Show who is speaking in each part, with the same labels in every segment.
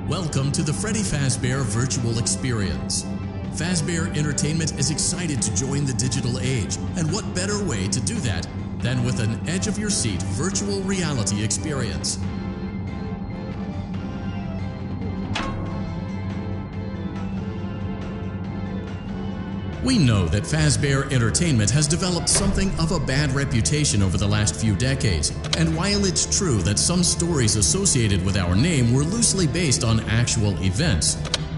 Speaker 1: Welcome to the Freddy Fazbear Virtual Experience. Fazbear Entertainment is excited to join the digital age, and what better way to do that than with an edge-of-your-seat virtual reality experience. We know that Fazbear Entertainment has developed something of a bad reputation over the last few decades, and while it's true that some stories associated with our name were loosely based on actual events,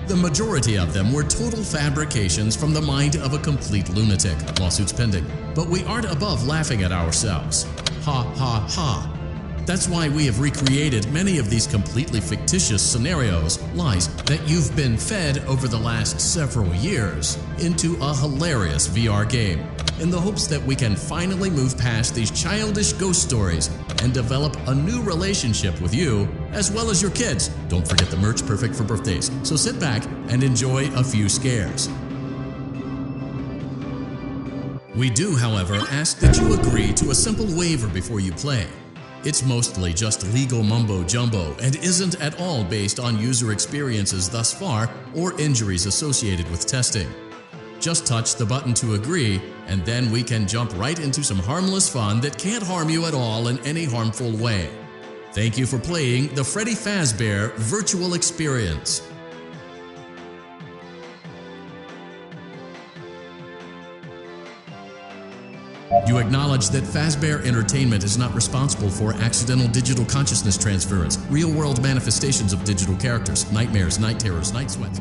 Speaker 1: the majority of them were total fabrications from the mind of a complete lunatic, lawsuits pending. But we aren't above laughing at ourselves. Ha ha ha. That's why we have recreated many of these completely fictitious scenarios, lies that you've been fed over the last several years, into a hilarious VR game, in the hopes that we can finally move past these childish ghost stories and develop a new relationship with you, as well as your kids. Don't forget the merch, perfect for birthdays. So sit back and enjoy a few scares. We do, however, ask that you agree to a simple waiver before you play. It's mostly just legal mumbo-jumbo and isn't at all based on user experiences thus far or injuries associated with testing. Just touch the button to agree, and then we can jump right into some harmless fun that can't harm you at all in any harmful way. Thank you for playing the Freddy Fazbear Virtual Experience. You acknowledge that Fazbear Entertainment is not responsible for accidental digital consciousness transference, real-world manifestations of digital characters, nightmares, night terrors, night sweats.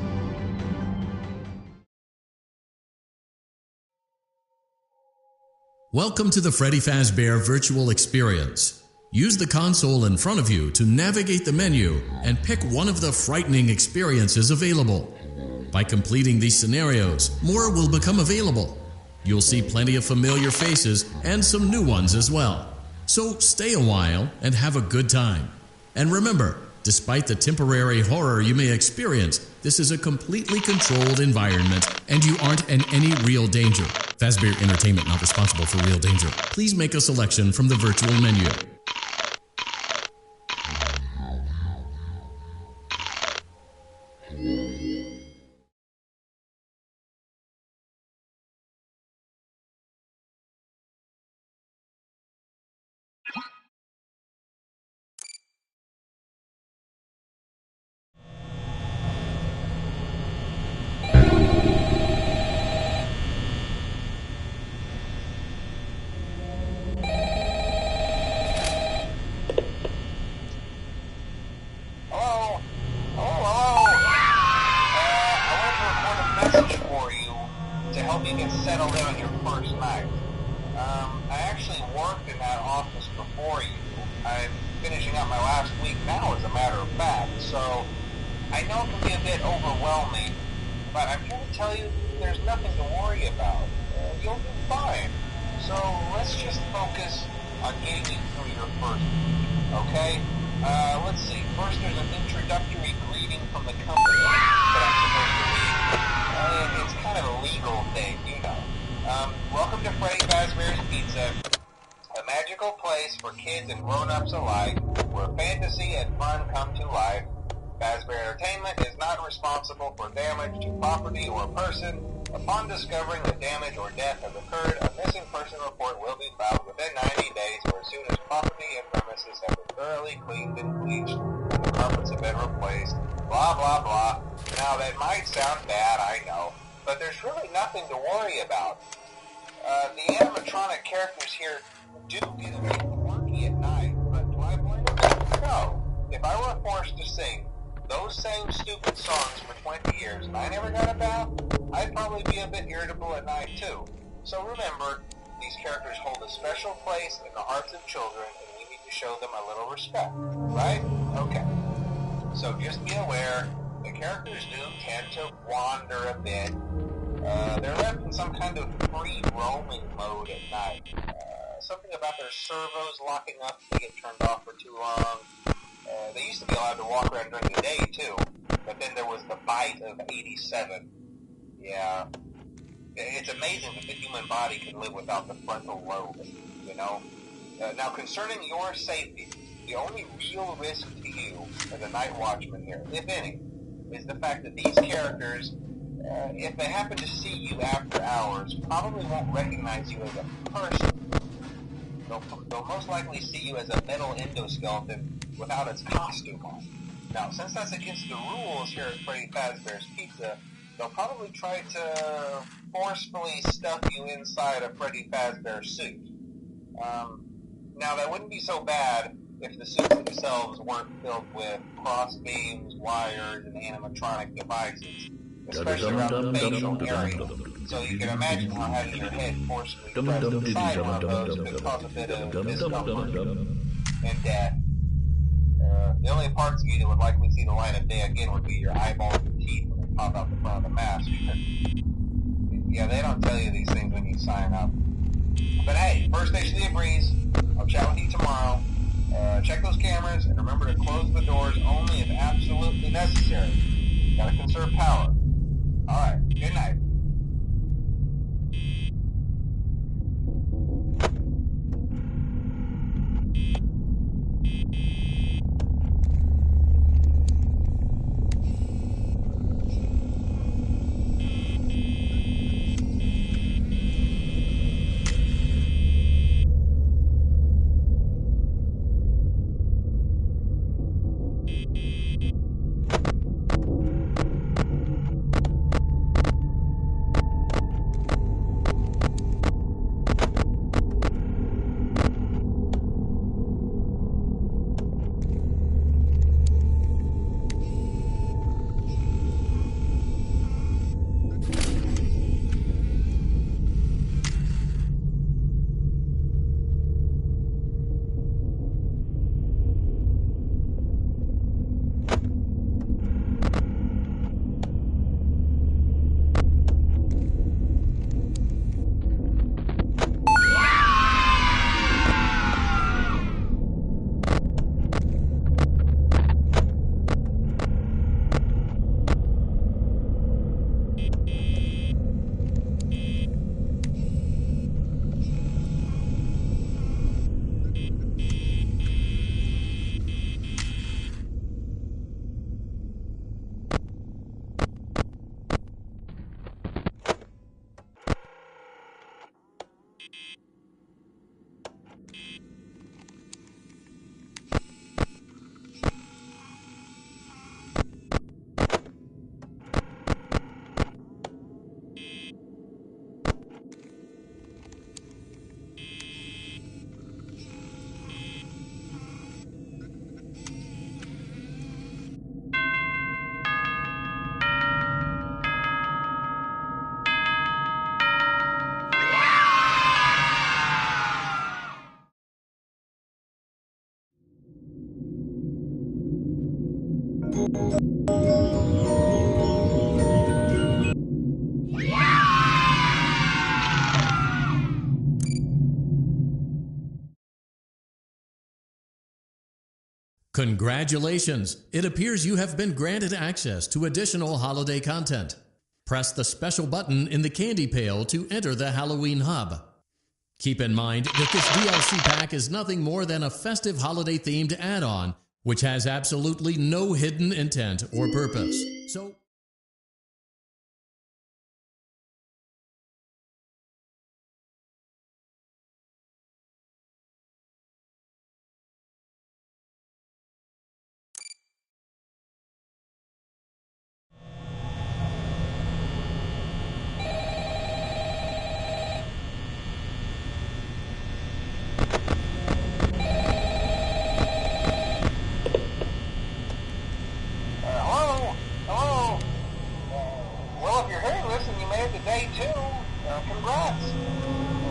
Speaker 1: Welcome to the Freddy Fazbear Virtual Experience. Use the console in front of you to navigate the menu and pick one of the frightening experiences available. By completing these scenarios, more will become available. You'll see plenty of familiar faces and some new ones as well. So stay a while and have a good time. And remember, despite the temporary horror you may experience, this is a completely controlled environment and you aren't in any real danger. Fazbear Entertainment not responsible for real danger. Please make a selection from the virtual menu.
Speaker 2: Upon discovering that damage or death has occurred, a missing person report will be filed within 90 days or as soon as property and premises have been thoroughly cleaned and bleached and the carpets have been replaced, blah blah blah. Now that might sound bad, I know, but there's really nothing to worry about. The animatronic characters here do get a bit quirky at night, but do I blame them? No. If I were forced to sing those same stupid songs for 20 years and I never got a bath, I'd probably be a bit irritable at night too. So remember, these characters hold a special place in the hearts of children and we need to show them a little respect, right? Okay. So just be aware, the characters do tend to wander a bit. They're left in some kind of free roaming mode at night. Something about their servos locking up if they get turned off for too long. They used to be allowed to walk around during the day, too. But then there was the bite of 87. Yeah. It's amazing that the human body can live without the frontal lobe, you know? Now, concerning your safety, The only real risk to you as a night watchman here, if any, is the fact that these characters, if they happen to see you after hours, probably won't recognize you as a person. They'll most likely see you as a metal endoskeleton without its costume on. Now, since that's against the rules here at Freddy Fazbear's Pizza, they'll probably try to forcefully stuff you inside a Freddy Fazbear suit. Now, that wouldn't be so bad if the suits themselves weren't filled with cross beams, wires, and animatronic devices, especially around the facial area. So you can imagine how having your head forcibly pressed inside one of those could cause a bit of discomfort and death. The only parts of you that would likely see the light of day again would be your eyeballs and teeth when they pop out the front of the mask. Yeah, they don't tell you these things when you sign up. But hey, first station of the breeze. I'll chat with you tomorrow. Check those cameras and remember to close the doors only if absolutely necessary. Gotta conserve power. Alright, good night.
Speaker 1: Congratulations! It appears you have been granted access to additional holiday content. Press the special button in the candy pail to enter the Halloween hub. Keep in mind that this DLC pack is nothing more than a festive holiday-themed add-on, which has absolutely no hidden intent or purpose. So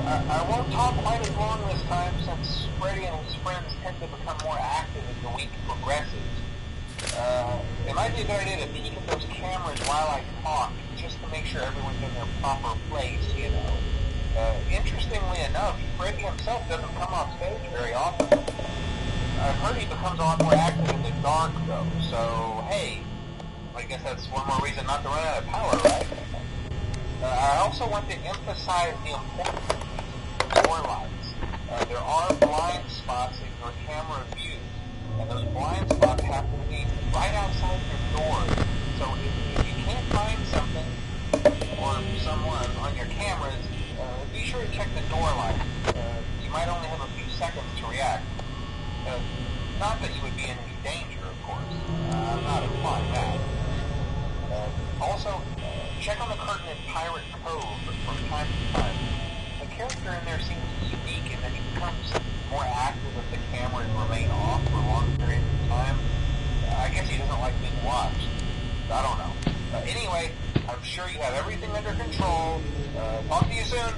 Speaker 2: I won't talk quite as long this time since Freddy and his friends tend to become more active as the week progresses. It might be a good idea to peek at those cameras while I talk, just to make sure everyone's in their proper place, you know. Interestingly enough, Freddy himself doesn't come off stage very often. I've heard he becomes a lot more active in the dark, though, so hey, I guess that's one more reason not to run out of power, right? I also want to emphasize the importance of door lights. There are blind spots in your camera views, back. Not that you would be in any danger, of course. I'm not implying that. Also, check on the curtain in Pirate Cove from time to time. The character in there seems unique in that he becomes more active if the cameras remain off for long periods of time. I guess he doesn't like being watched. I don't know. Anyway, I'm sure you have everything under control. Talk to you soon.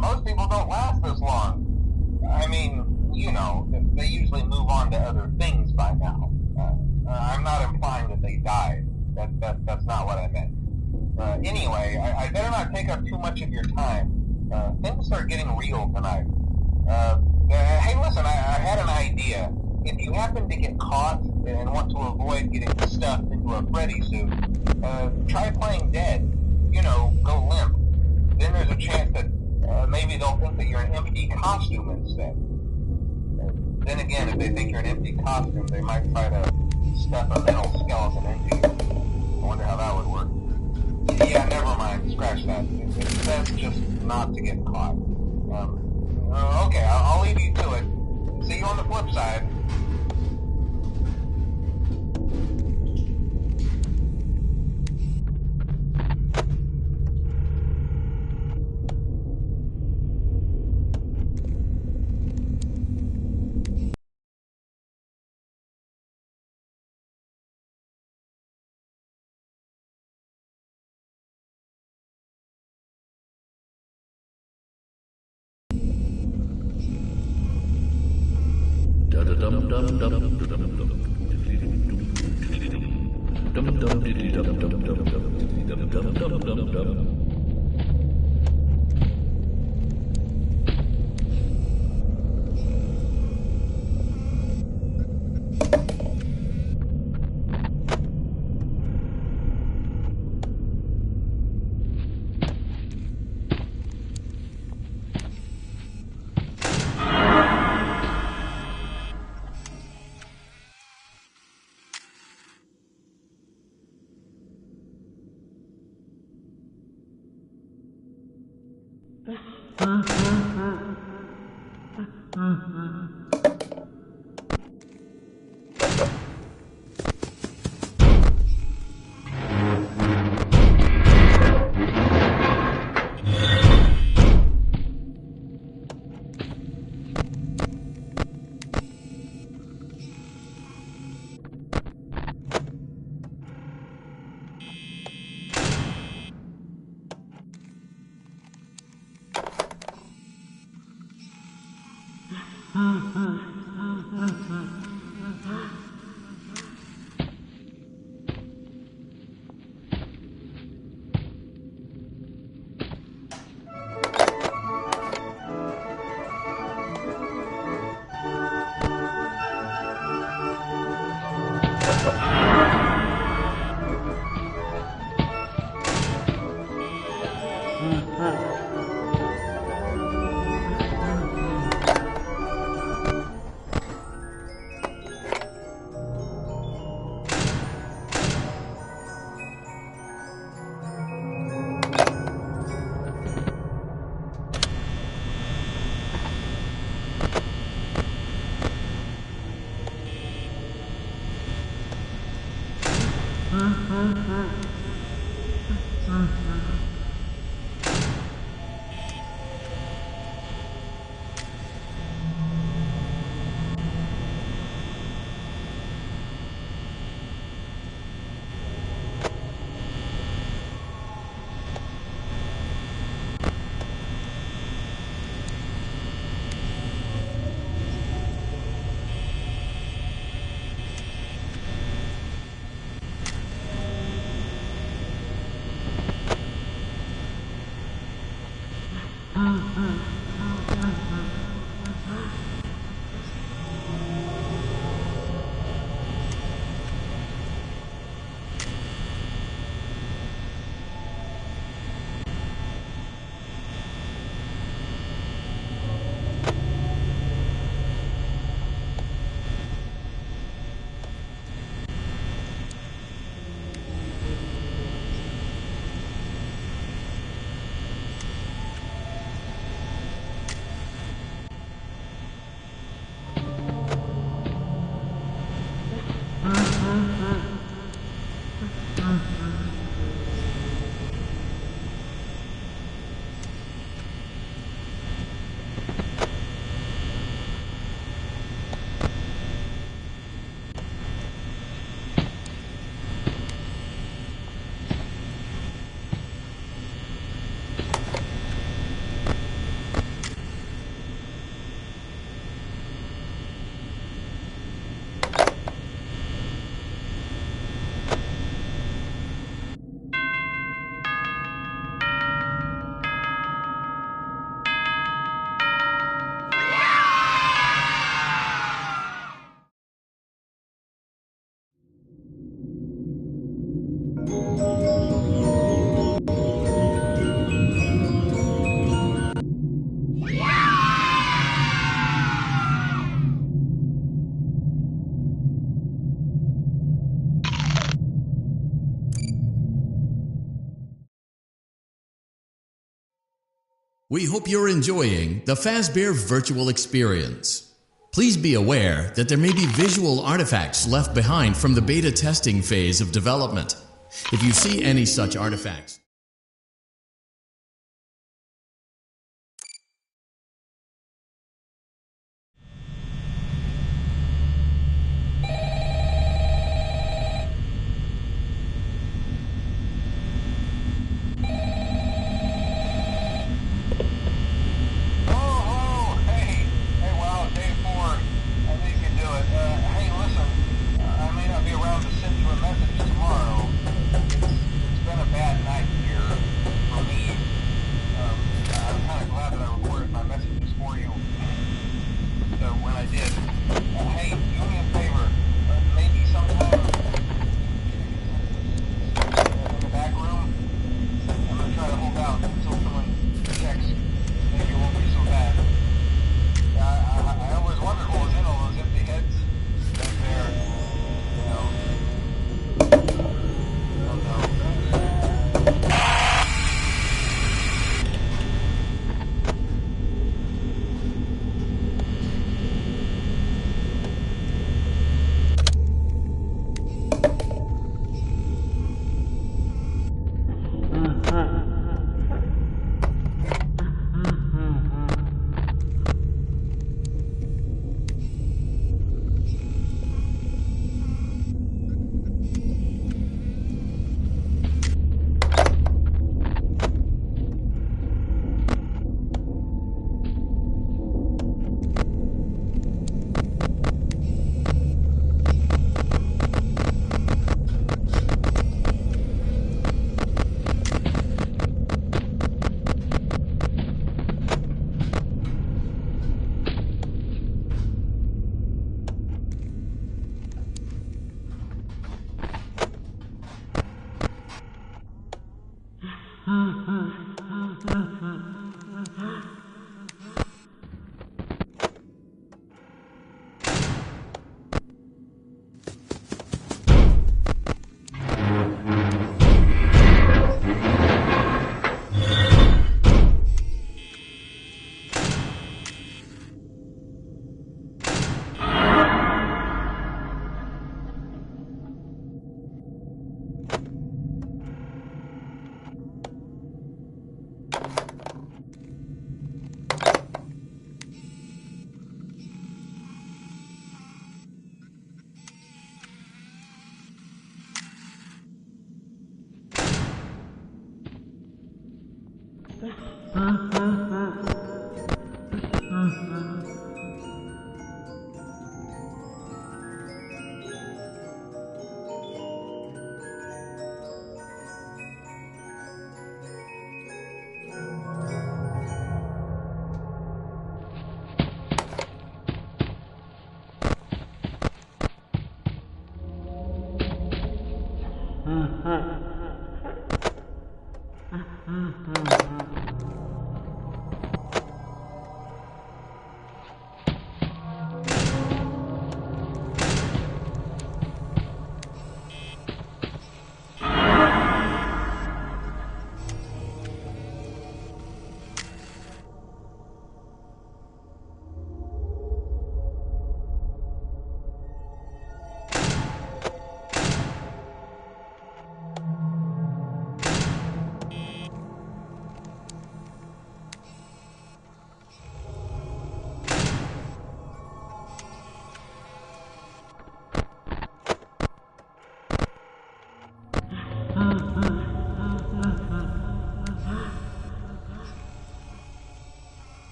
Speaker 2: Most people don't last this long. I mean, you know, they usually move on to other things by now. I'm not implying that they died. That's not what I meant. Anyway, I better not take up too much of your time. Things are getting real tonight. Hey, listen, I had an idea. If you happen to get caught and want to avoid getting stuffed into a Freddy suit, try playing dead. You know, go limp. Then there's a chance that maybe they'll think that you're an empty costume instead. Then again, if they think you're an empty costume, they might try to stuff a mental skeleton into you. I wonder how that would work. Yeah, never mind. Scratch that. It's best just not to get caught. Okay, I'll leave you to it. See you on the flip side.
Speaker 1: We hope you're enjoying the Fazbear virtual experience. Please be aware that there may be visual artifacts left behind from the beta testing phase of development. If you see any such artifacts,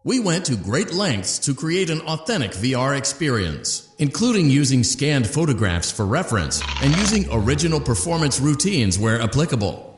Speaker 1: We went to great lengths to create an authentic VR experience, including using scanned photographs for reference and using original performance routines where applicable.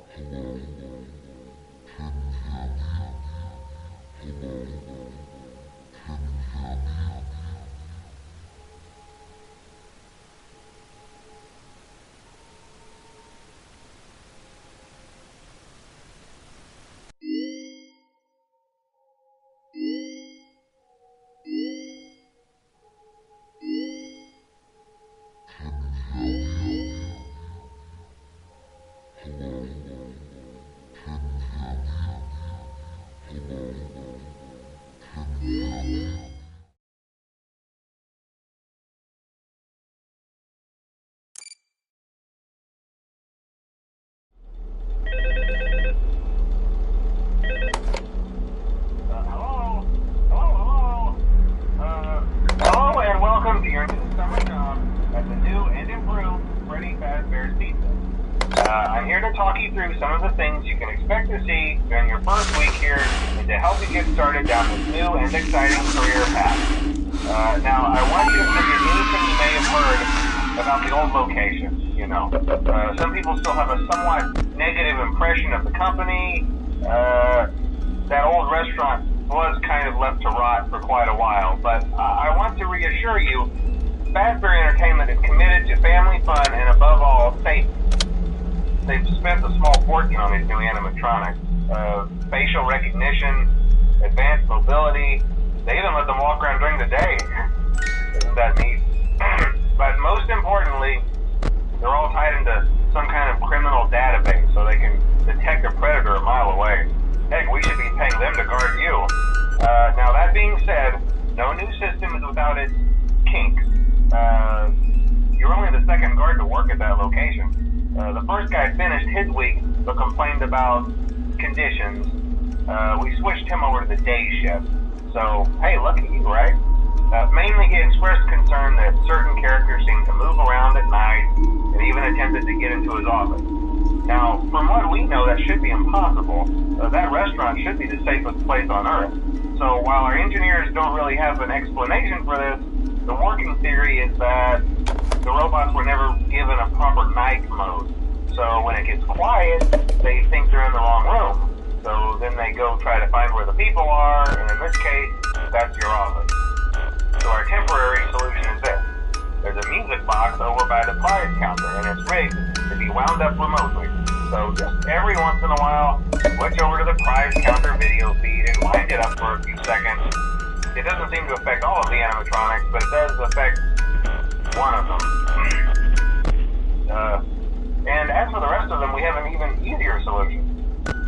Speaker 2: Hello and welcome to your new summer job at the new and improved Freddy Fazbear's Pizza. I'm here to talk you through some of the things you can expect to see during your first week here and to help you get started down this new and exciting career path. Now, I want you to forget anything you may have heard about the old location. You know, some people still have a somewhat negative impression of the company. That old restaurant was kind of left to rot for quite a while, but I want to reassure you, Fazbear Entertainment is committed to family fun and above all, safety. They've spent a small fortune on these new animatronics. Facial recognition, advanced mobility, they even let them walk around during the day. Isn't that neat? But most importantly, they're all tied into some kind of criminal database so they can detect a predator a mile away. Heck, we should be paying them to guard you. Now that being said, no new system is without its kinks. You're only the second guard to work at that location. The first guy finished his week but complained about conditions. We switched him over to the day shift. So, hey, lucky you, right? Mainly he expressed concern that certain characters seemed to move around at night and even attempted to get into his office. Now, from what we know, that should be impossible. That restaurant should be the safest place on Earth. So while our engineers don't really have an explanation for this, the working theory is that the robots were never given a proper night mode. So when it gets quiet, they think they're in the wrong room. So then they go try to find where the people are, and in this case, that's your office. So our temporary solution is this. There's a music box over by the prize counter, and it's rigged to be wound up remotely. So just every once in a while, switch over to the prize counter video feed and wind it up for a few seconds. It doesn't seem to affect all of the animatronics, but it does affect one of them. And as for the rest of them, we have an even easier solution.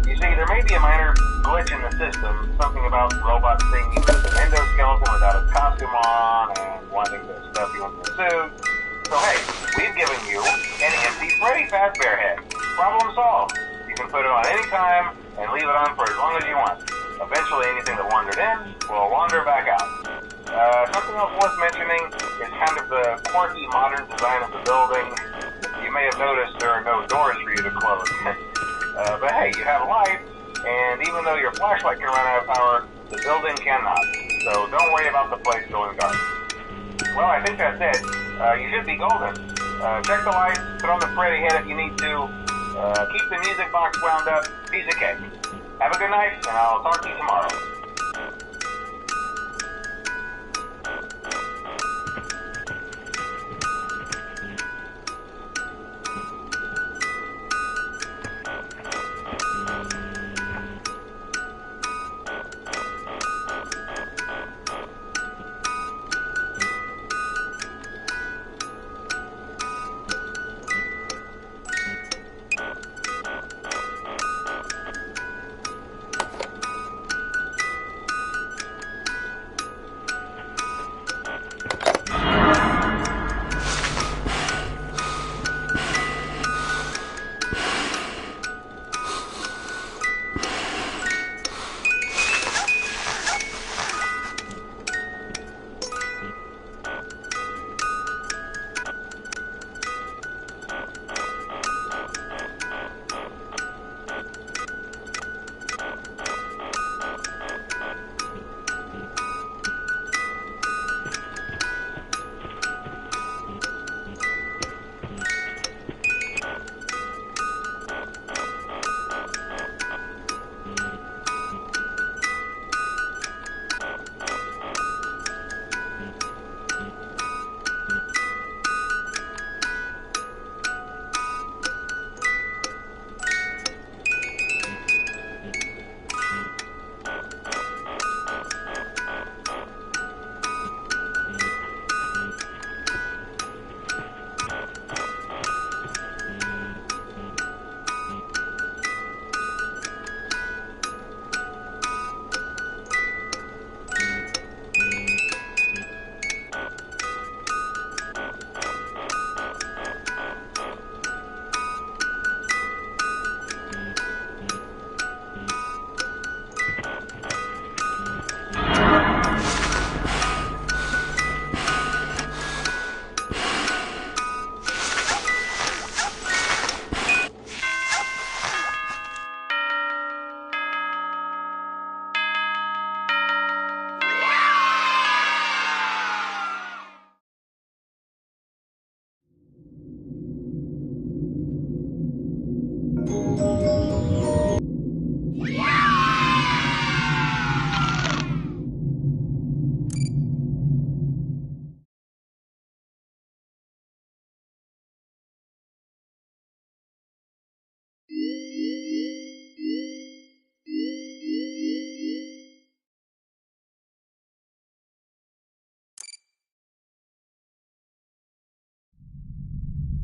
Speaker 2: You see, there may be a minor glitch in the system, something about robots seeing you as an endoskeleton without a costume on and wanting to stuff you into a suit. So hey, we've given you an empty Freddy Fazbear head. Problem solved. You can put it on any time and leave it on for as long as you want. Eventually anything that wandered in will wander back out. Something else worth mentioning is kind of the quirky modern design of the building. You may have noticed there are no doors for you to close. But hey, you have light, and even though your flashlight can run out of power, the building cannot. So don't worry about the place going dark. Well, I think that's it. You should be golden. Check the lights, put on the Freddy head if you need to. Keep the music box wound up. Piece of cake. Have a good night, and I'll talk to you tomorrow.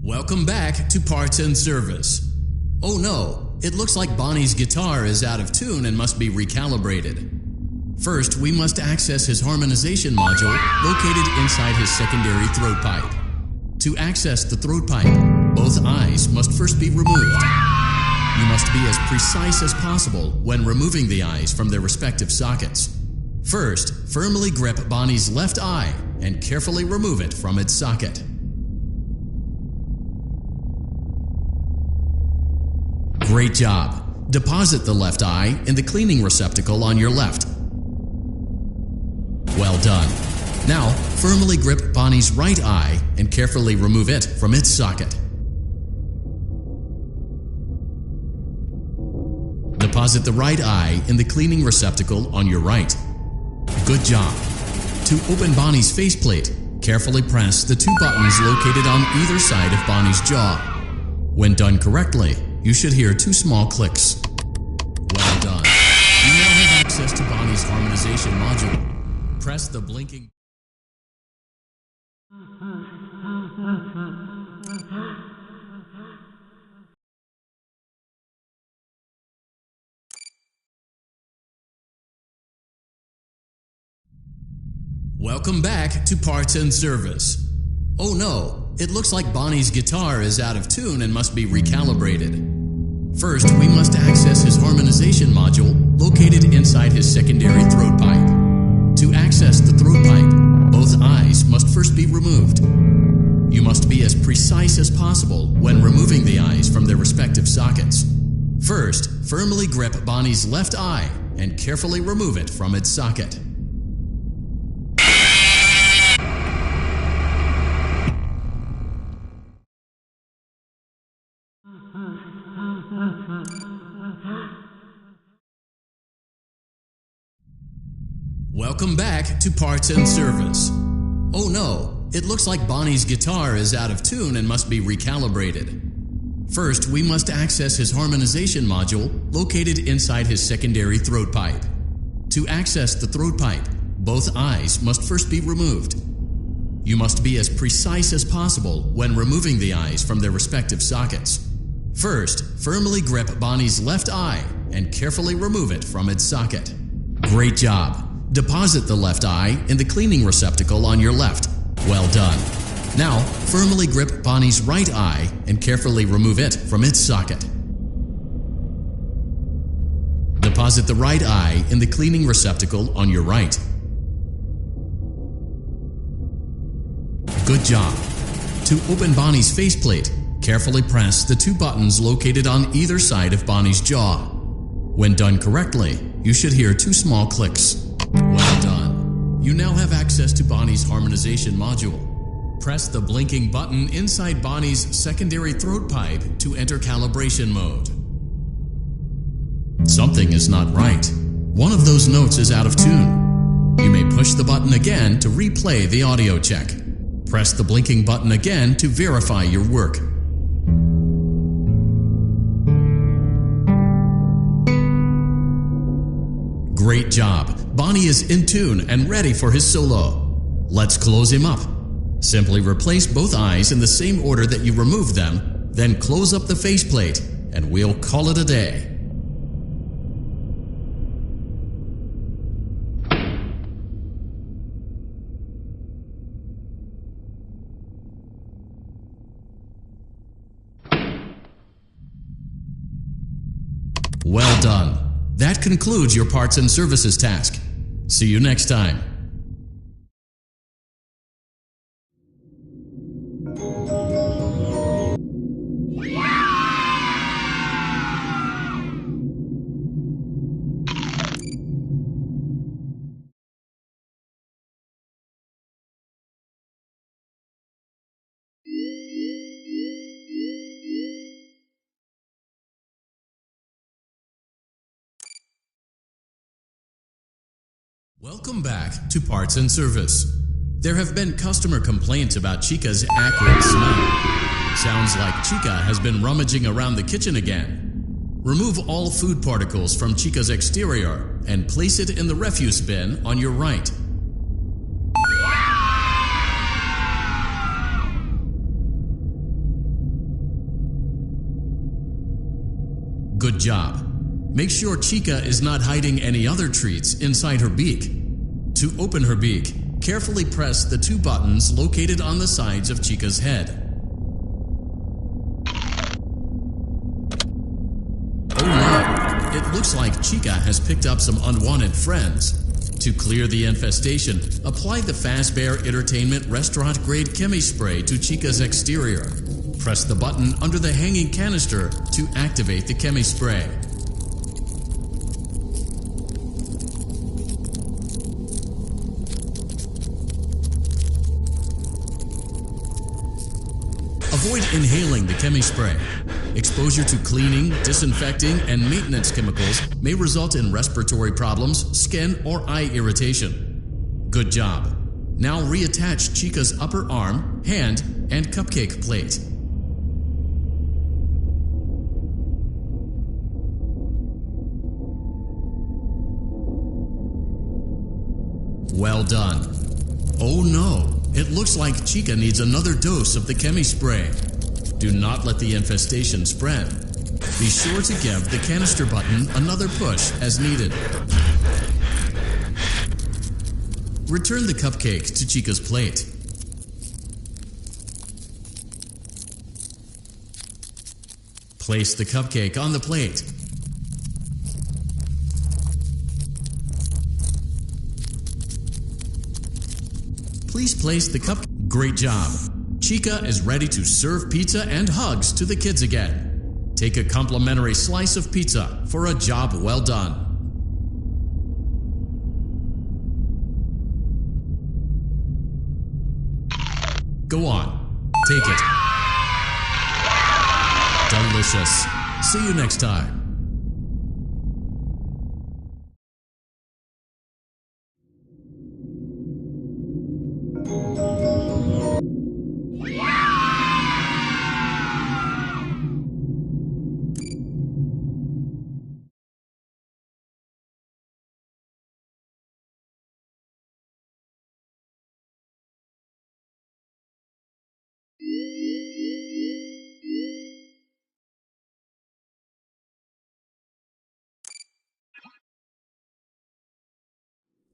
Speaker 1: Welcome back to Parts and Service. Oh no, it looks like Bonnie's guitar is out of tune and must be recalibrated. First, we must access his harmonization module located inside his secondary throat pipe. To access the throat pipe, both eyes must first be removed. You must be as precise as possible when removing the eyes from their respective sockets. First, firmly grip Bonnie's left eye and carefully remove it from its socket. Great job! Deposit the left eye in the cleaning receptacle on your left. Well done. Now, firmly grip Bonnie's right eye and carefully remove it from its socket. Deposit the right eye in the cleaning receptacle on your right. Good job. To open Bonnie's faceplate, carefully press the two buttons located on either side of Bonnie's jaw. When done correctly, you should hear two small clicks. Well done. You now have access to Bonnie's harmonization module. Press the blinking. Welcome back to Parts and Service. Oh no, it looks like Bonnie's guitar is out of tune and must be recalibrated. First, we must access his harmonization module located inside his secondary throat pipe. To access the throat pipe, both eyes must first be removed. You must be as precise as possible when removing the eyes from their respective sockets. First, firmly grip Bonnie's left eye and carefully remove it from its socket. Welcome back to Parts and Service. Oh no, it looks like Bonnie's guitar is out of tune and must be recalibrated. First, we must access his harmonization module located inside his secondary throat pipe. To access the throat pipe, both eyes must first be removed. You must be as precise as possible when removing the eyes from their respective sockets. First, firmly grip Bonnie's left eye and carefully remove it from its socket. Great job! Deposit the left eye in the cleaning receptacle on your left. Well done. Now, firmly grip Bonnie's right eye and carefully remove it from its socket. Deposit the right eye in the cleaning receptacle on your right. Good job. To open Bonnie's faceplate, carefully press the two buttons located on either side of Bonnie's jaw. When done correctly, you should hear two small clicks. Well done. You now have access to Bonnie's harmonization module. Press the blinking button inside Bonnie's secondary throat pipe to enter calibration mode. Something is not right. One of those notes is out of tune. You may push the button again to replay the audio check. Press the blinking button again to verify your work. Great job! Bonnie is in tune and ready for his solo. Let's close him up. Simply replace both eyes in the same order that you removed them, then close up the faceplate, and we'll call it a day. Well done. That concludes your parts and services task. See you next time. Welcome back to Parts and Service. There have been customer complaints about Chica's acrid smell. Sounds like Chica has been rummaging around the kitchen again. Remove all food particles from Chica's exterior and place it in the refuse bin on your right. Good job. Make sure Chica is not hiding any other treats inside her beak. To open her beak, carefully press the two buttons located on the sides of Chica's head. Oh no! It looks like Chica has picked up some unwanted friends. To clear the infestation, apply the Fazbear Entertainment Restaurant Grade Chemi Spray to Chica's exterior. Press the button under the hanging canister to activate the Chemi Spray. Avoid inhaling the Chemi Spray. Exposure to cleaning, disinfecting, and maintenance chemicals may result in respiratory problems, skin, or eye irritation. Good job. Now reattach Chica's upper arm, hand, and cupcake plate. Well done. Oh no! It looks like Chica needs another dose of the Chemi Spray. Do not let the infestation spread. Be sure to give the canister button another push as needed. Return the cupcake to Chica's plate. Place the cupcake on the plate. Please place the cup. Great job. Chica is ready to serve pizza and hugs to the kids again. Take a complimentary slice of pizza for a job well done. Go on. Take it. Delicious. See you next time.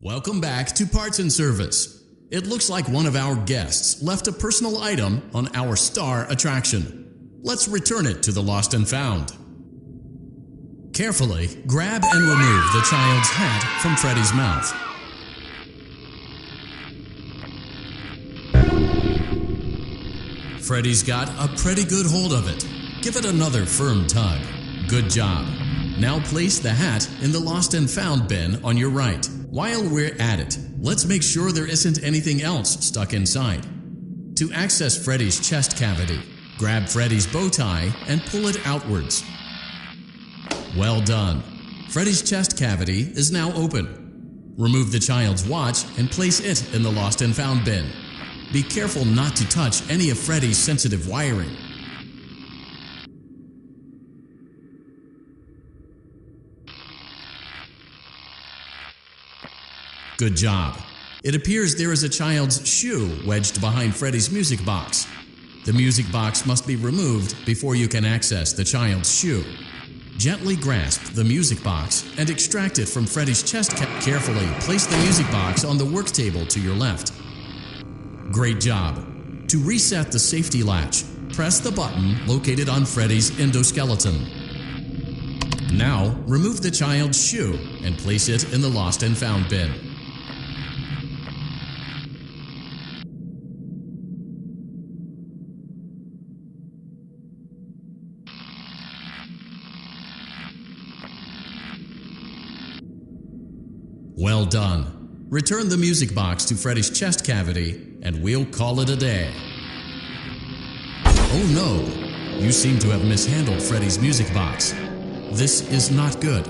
Speaker 1: Welcome back to Parts and Service. It looks like one of our guests left a personal item on our star attraction. Let's return it to the Lost and Found. Carefully grab and remove the child's hat from Freddy's mouth. Freddy's got a pretty good hold of it. Give it another firm tug. Good job. Now place the hat in the Lost and Found bin on your right. While we're at it, let's make sure there isn't anything else stuck inside. To access Freddy's chest cavity, grab Freddy's bow tie and pull it outwards. Well done. Freddy's chest cavity is now open. Remove the child's watch and place it in the Lost and Found bin. Be careful not to touch any of Freddy's sensitive wiring. Good job. It appears there is a child's shoe wedged behind Freddy's music box. The music box must be removed before you can access the child's shoe. Gently grasp the music box and extract it from Freddy's chest cavity. Carefully place the music box on the work table to your left. Great job. To reset the safety latch, press the button located on Freddy's endoskeleton. Now, remove the child's shoe and place it in the Lost and Found bin. Well done. Return the music box to Freddy's chest cavity, and we'll call it a day. Oh no! You seem to have mishandled Freddy's music box. This is not good.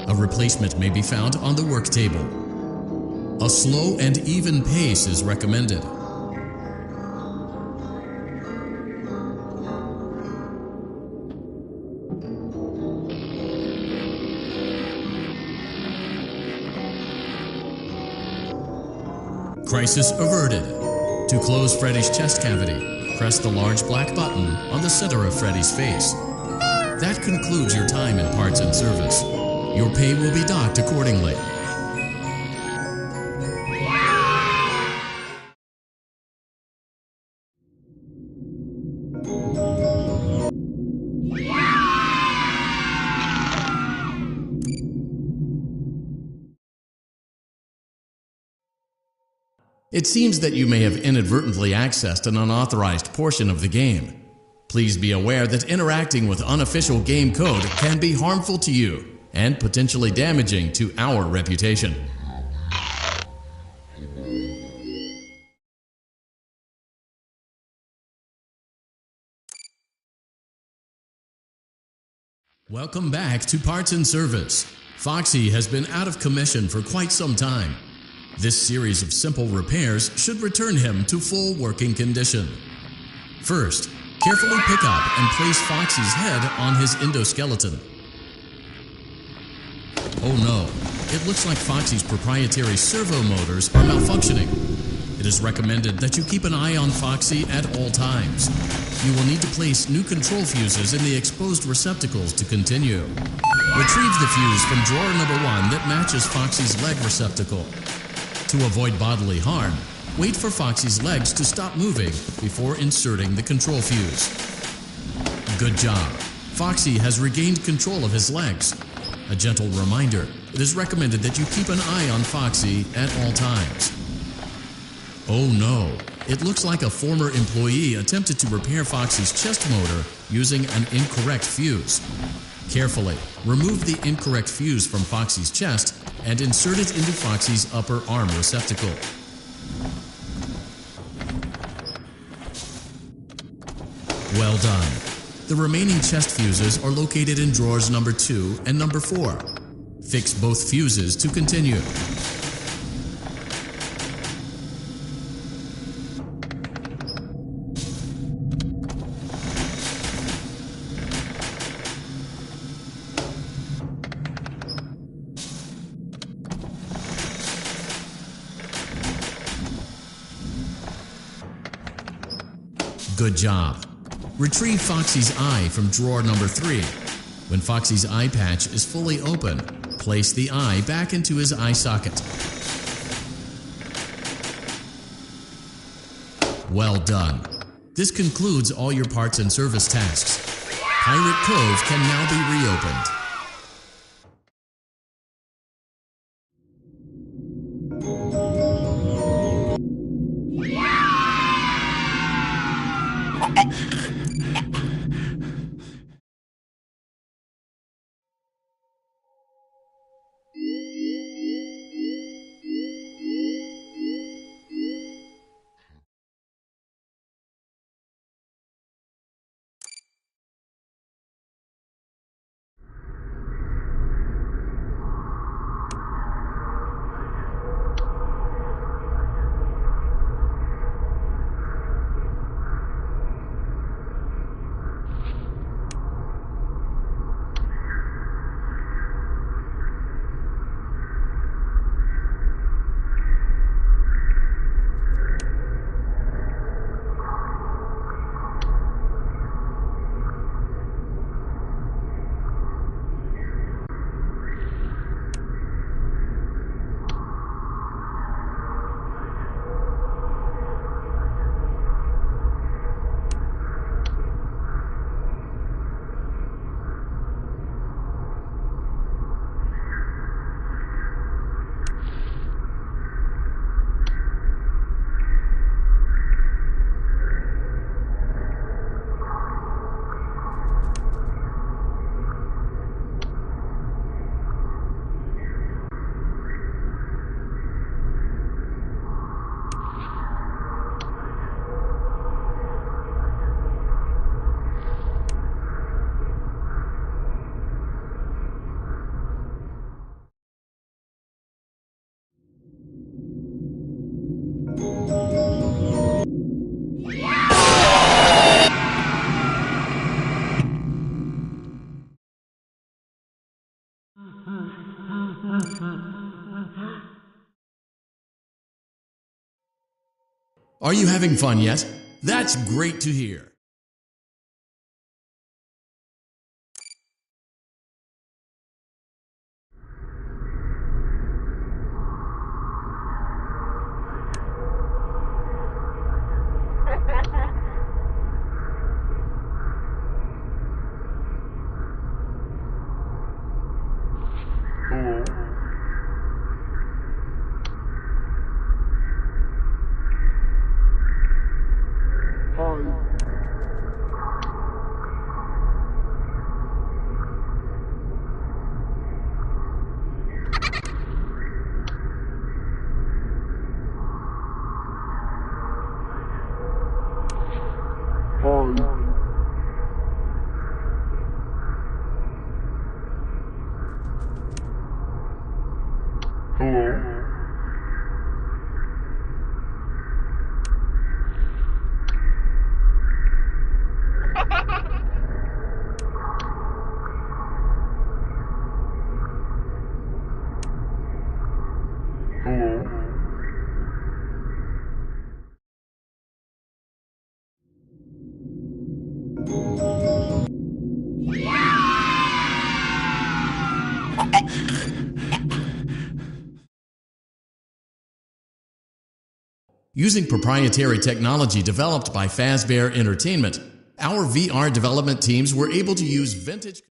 Speaker 1: A replacement may be found on the work table. A slow and even pace is recommended. Crisis averted. To close Freddy's chest cavity, press the large black button on the center of Freddy's face. That concludes your time in Parts and Service. Your pay will be docked accordingly. It seems that you may have inadvertently accessed an unauthorized portion of the game. Please be aware that interacting with unofficial game code can be harmful to you and potentially damaging to our reputation. Welcome back to Parts and Service. Foxy has been out of commission for quite some time. This series of simple repairs should return him to full working condition. First, carefully pick up and place Foxy's head on his endoskeleton. Oh no, it looks like Foxy's proprietary servo motors are malfunctioning. It is recommended that you keep an eye on Foxy at all times. You will need to place new control fuses in the exposed receptacles to continue. Retrieve the fuse from drawer number 1 that matches Foxy's leg receptacle. To avoid bodily harm, wait for Foxy's legs to stop moving before inserting the control fuse. Good job. Foxy has regained control of his legs. A gentle reminder, it is recommended that you keep an eye on Foxy at all times. Oh no, it looks like a former employee attempted to repair Foxy's chest motor using an incorrect fuse. Carefully, remove the incorrect fuse from Foxy's chest and insert it into Foxy's upper arm receptacle. Well done. The remaining chest fuses are located in drawers number 2 and number 4. Fix both fuses to continue. Good job. Retrieve Foxy's eye from drawer number 3. When Foxy's eye patch is fully open, place the eye back into his eye socket. Well done. This concludes all your parts and service tasks. Pirate Cove can now be reopened. Are you having fun yet? That's great to hear. Using proprietary technology developed by Fazbear Entertainment, our VR development teams were able to use vintage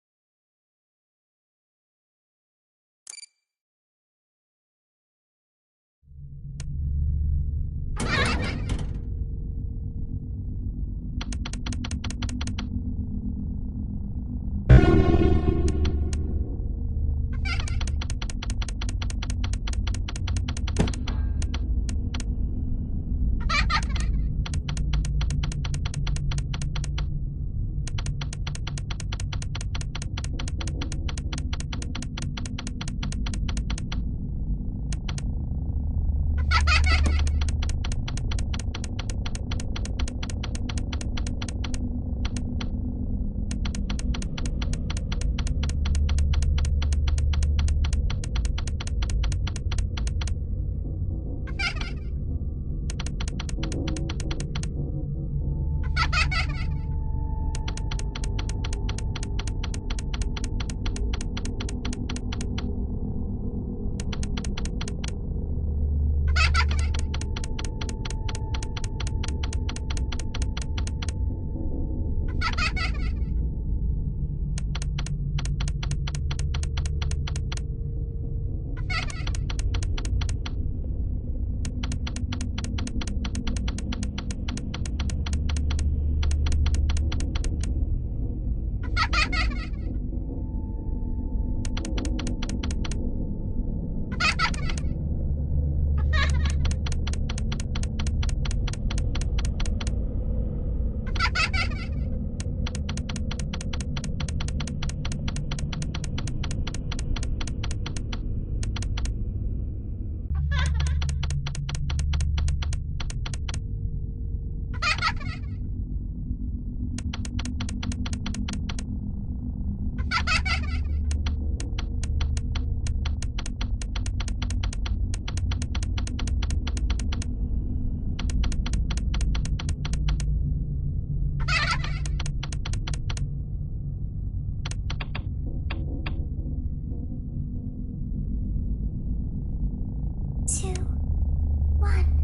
Speaker 3: 2, 1.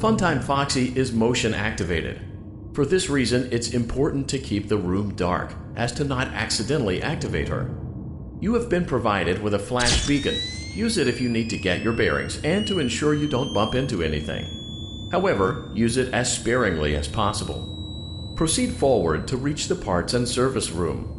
Speaker 1: Funtime Foxy is motion activated. For this reason, it's important to keep the room dark, as to not accidentally activate her. You have been provided with a flash beacon. Use it if you need to get your bearings and to ensure you don't bump into anything. However, use it as sparingly as possible. Proceed forward to reach the parts and service room.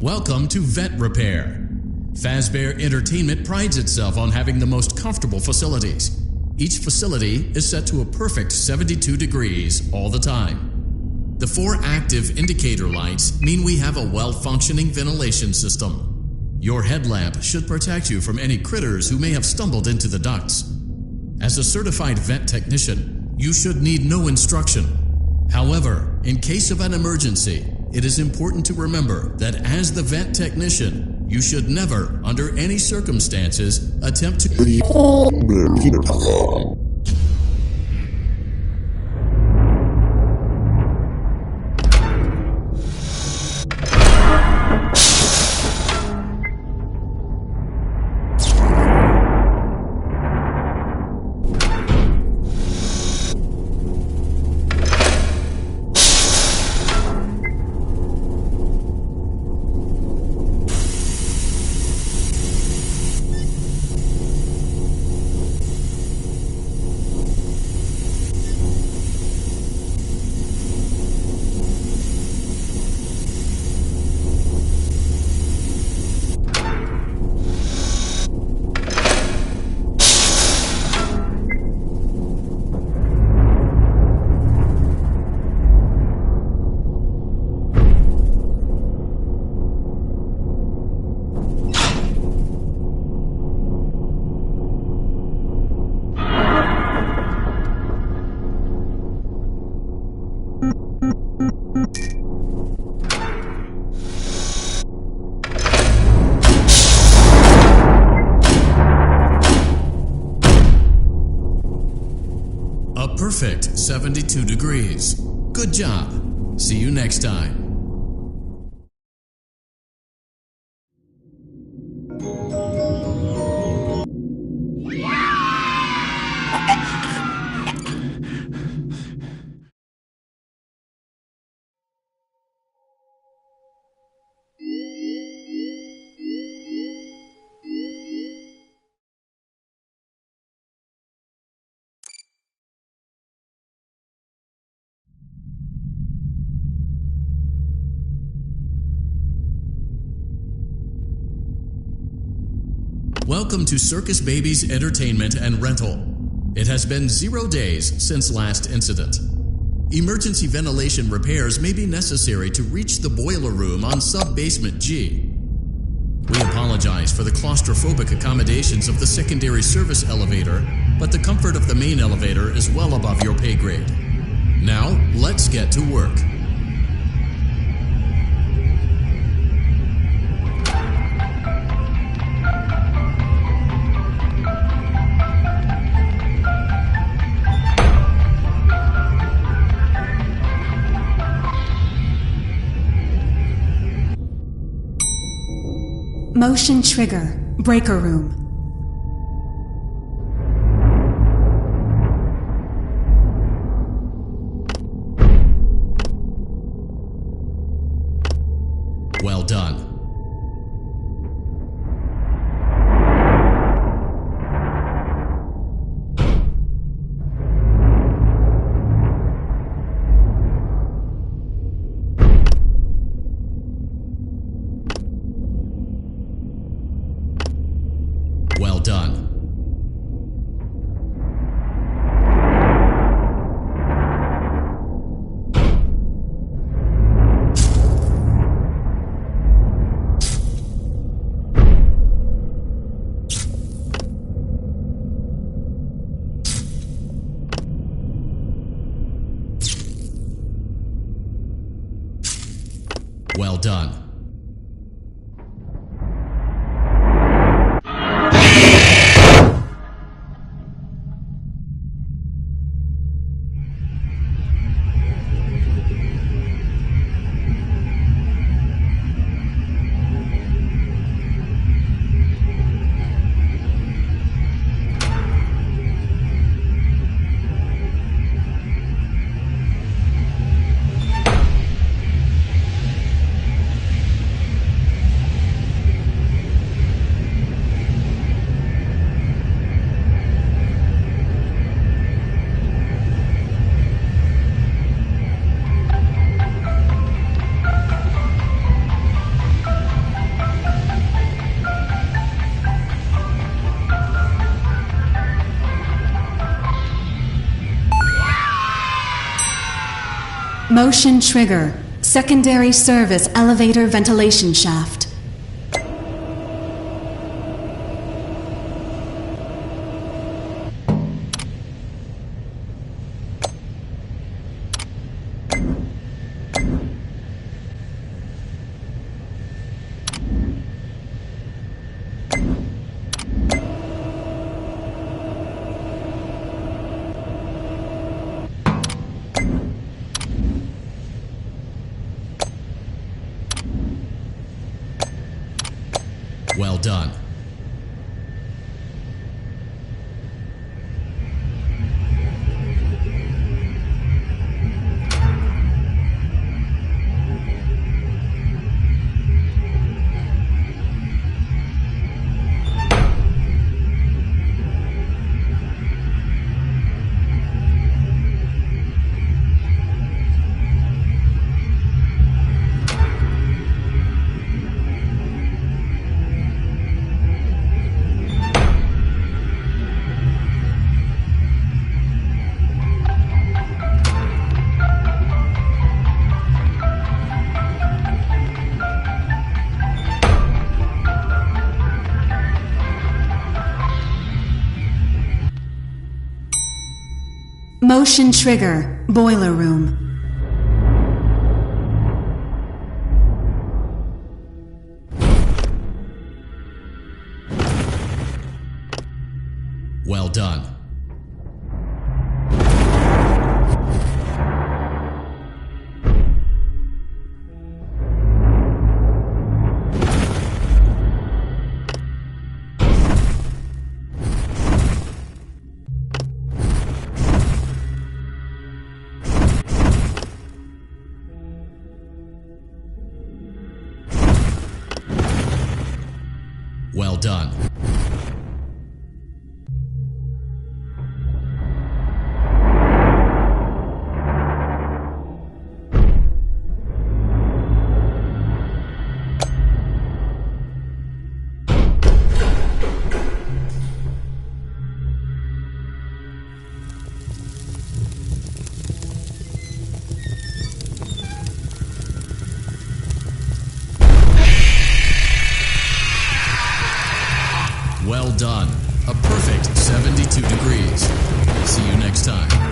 Speaker 1: Welcome to Vet Repair. Fazbear Entertainment prides itself on having the most comfortable facilities. Each facility is set to a perfect 72 degrees all the time. The 4 active indicator lights mean we have a well-functioning ventilation system. Your headlamp should protect you from any critters who may have stumbled into the ducts. As a certified vet technician, you should need no instruction. However, in case of an emergency, it is important to remember that as the vet technician, you should never, under any circumstances, attempt to perfect 72 degrees. Good job. See you next time. Welcome to Circus Baby's Entertainment and Rental. It has been 0 days since last incident. Emergency ventilation repairs may be necessary to reach the boiler room on sub-basement G. We apologize for the claustrophobic accommodations of the secondary service elevator, but the comfort of the main elevator is well above your pay grade. Now, let's get to work.
Speaker 4: Motion trigger, breaker room.
Speaker 1: Well done. Well done. Well done.
Speaker 4: Motion trigger, secondary service elevator ventilation shaft.
Speaker 1: Well done.
Speaker 4: Motion trigger, boiler room.
Speaker 1: Well done. Well done. Well done. A perfect 72 degrees. See you next time.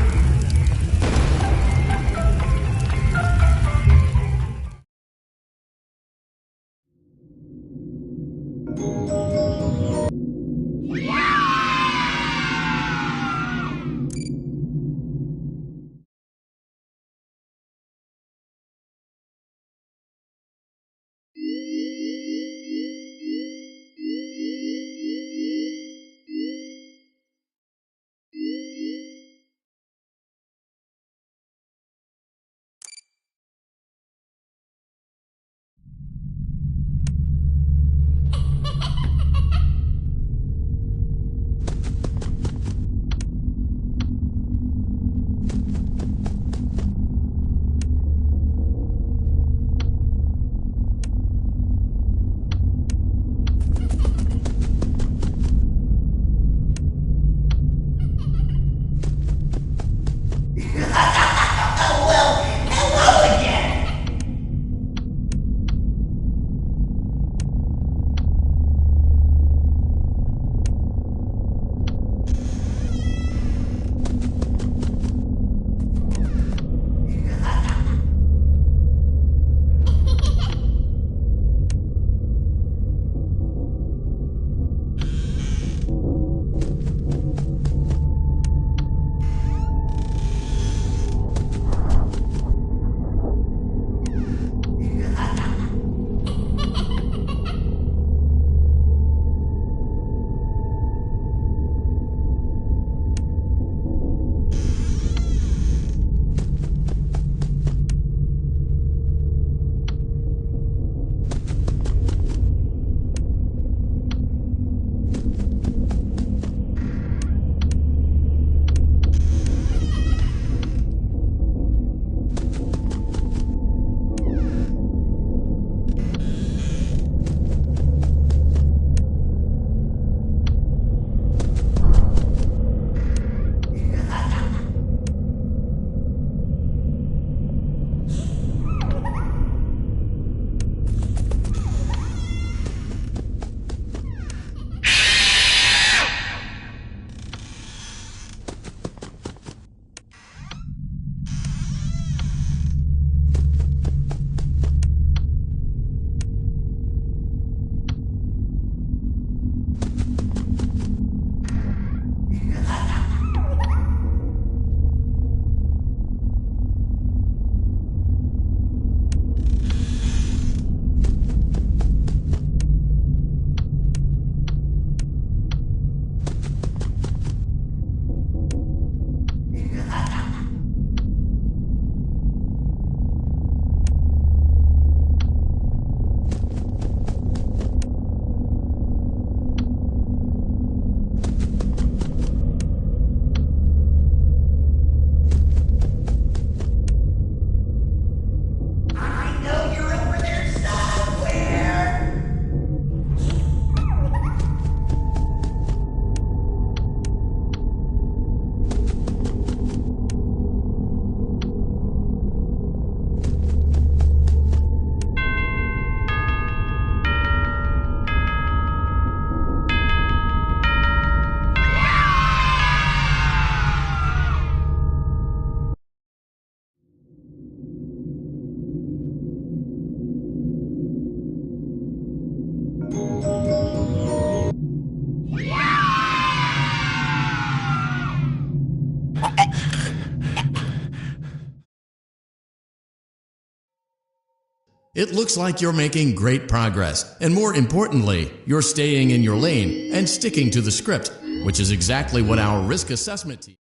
Speaker 1: It looks like you're making great progress, and more importantly, you're staying in your lane and sticking to the script, which is exactly what our risk assessment team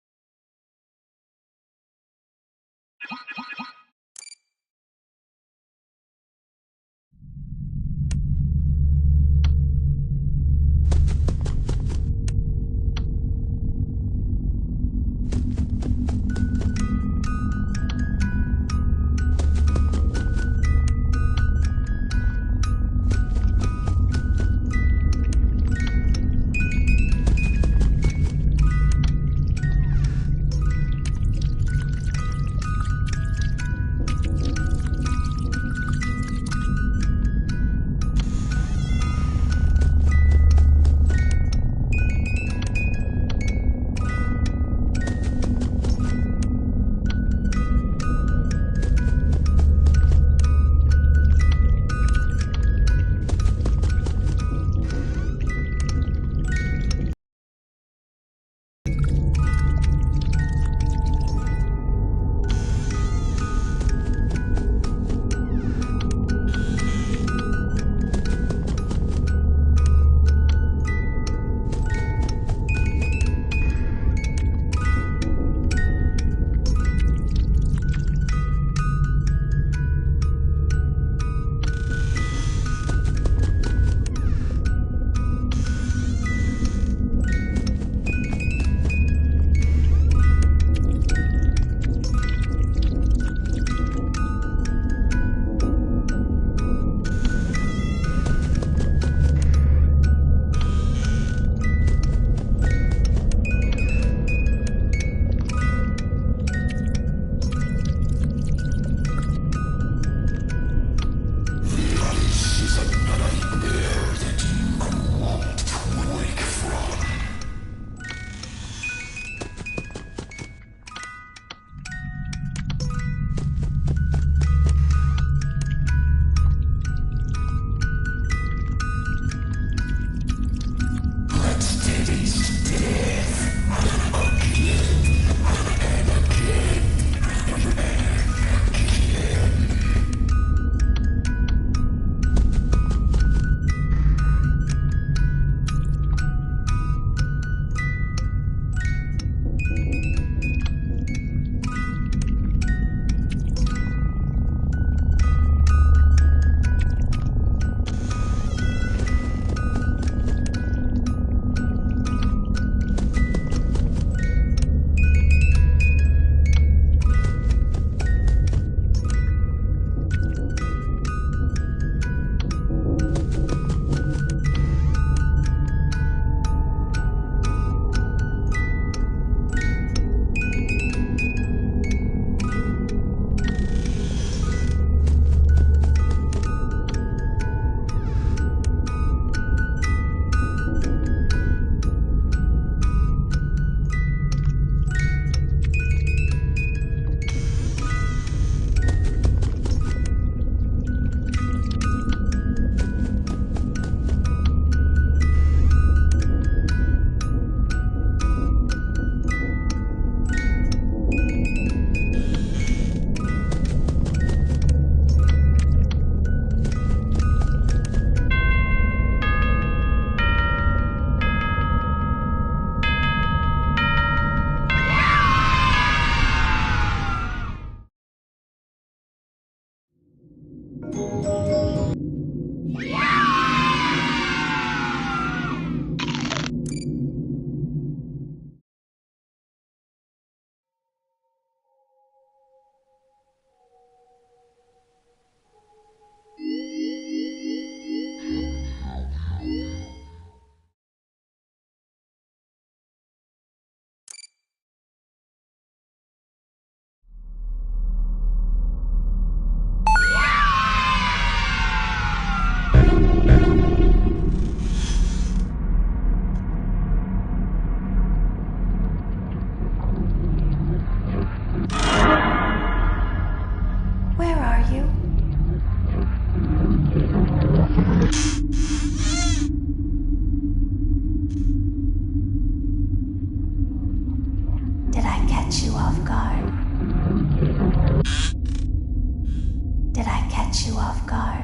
Speaker 3: catch you off guard?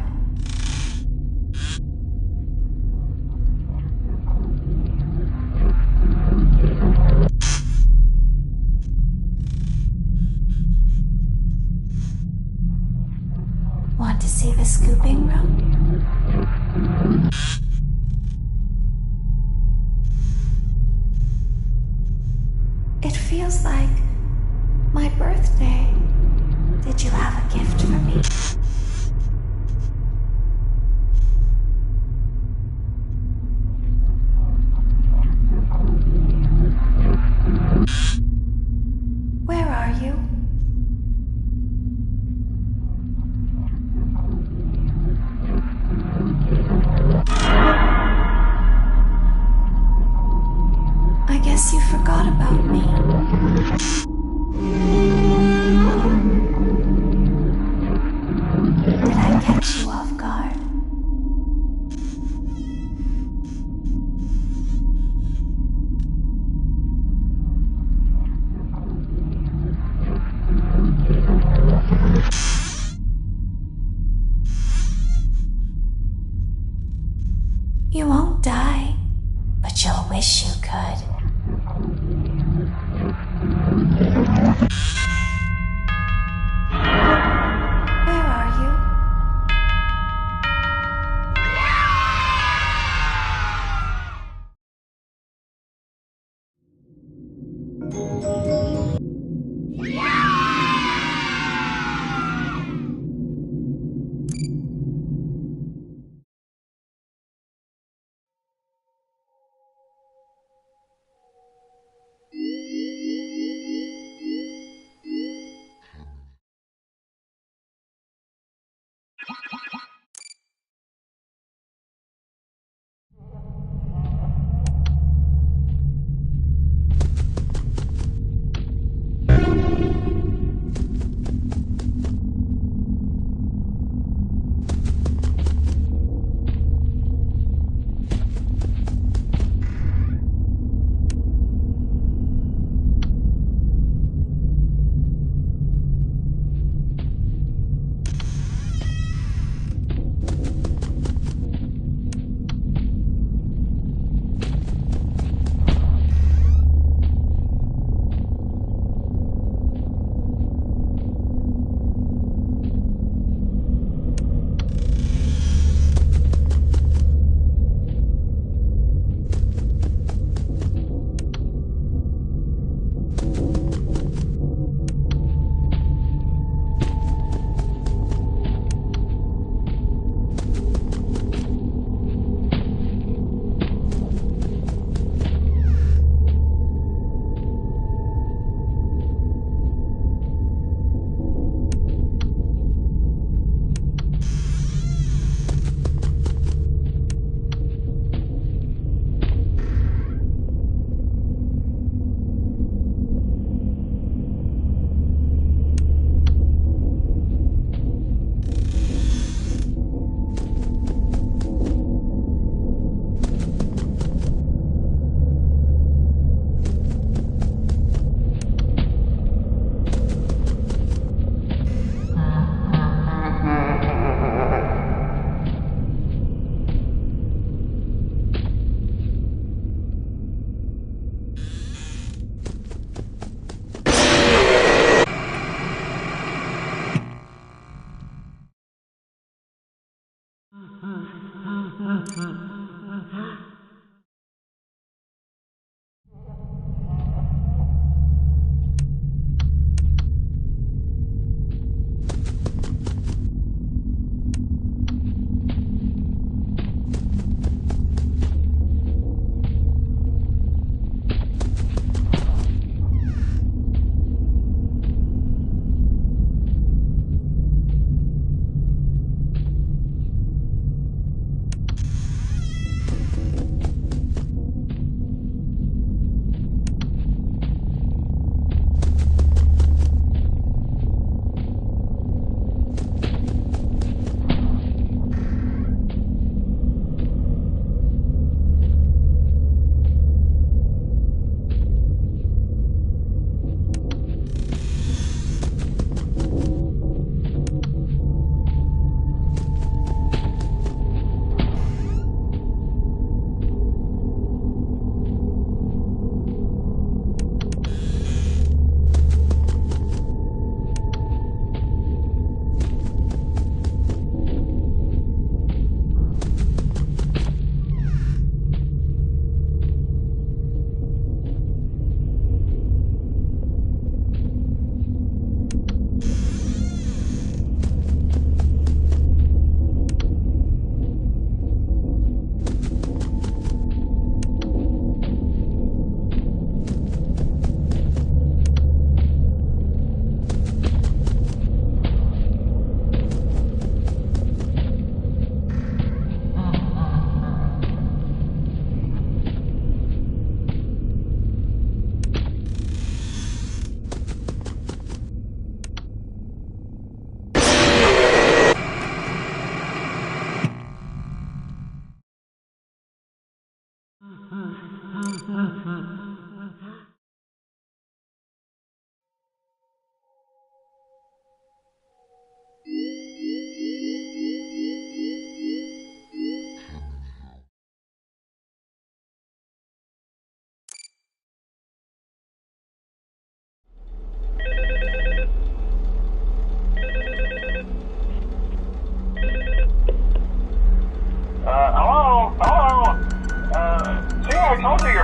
Speaker 3: Want to see the scooping room? It feels like my birthday. Did you have a gift for me? Where are you? I guess you forgot about me. Did I catch you off guard? You won't die, but you'll wish you could. Where are you?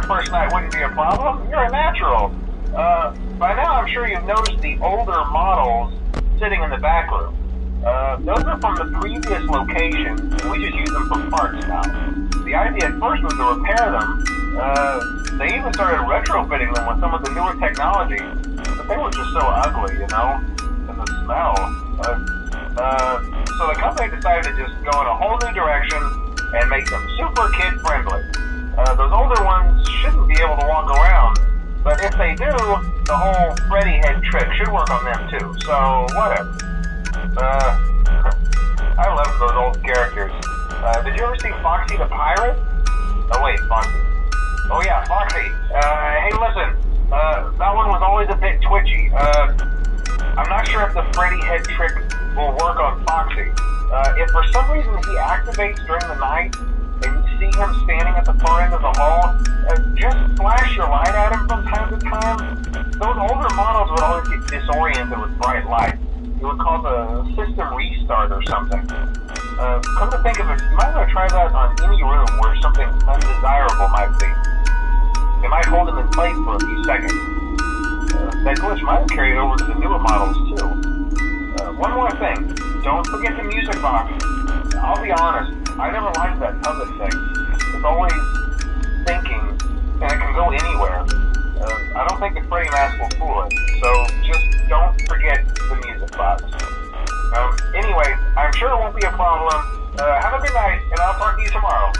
Speaker 2: first night wouldn't be a problem. You're a natural. By now I'm sure you've noticed the older models sitting in the back room. Those are from the previous location, and we just use them for parts now. The idea at first was to repair them. They even started retrofitting them with some of the newer technology, but they were just so ugly, you know, and the smell. So the company decided to just go in a whole new direction and make them super kid-friendly. Those older ones shouldn't be able to walk around, but if they do, the whole Freddy head trick should work on them too, so whatever. I love those old characters. Did you ever see Foxy the Pirate? Oh wait, Foxy. Oh yeah, Foxy. Hey listen, that one was always a bit twitchy. I'm not sure if the Freddy head trick will work on Foxy. If for some reason he activates during the night, and you see him standing at the far end of the hall, just flash your light at him from time to time. Those older models would always get disoriented with bright light. It would cause a system restart or something. Come to think of it, you might want to try that on any room where something undesirable might be. It might hold him in place for a few seconds. That glitch might have carried over to the newer models too. One more thing, don't forget the music box. I'll be honest, I never liked that puppet thing. It's always thinking, and it can go anywhere. I don't think the Freddy mask will fool it, so just don't forget the music box. Anyway, I'm sure it won't be a problem. Have a good night, and I'll talk to you tomorrow.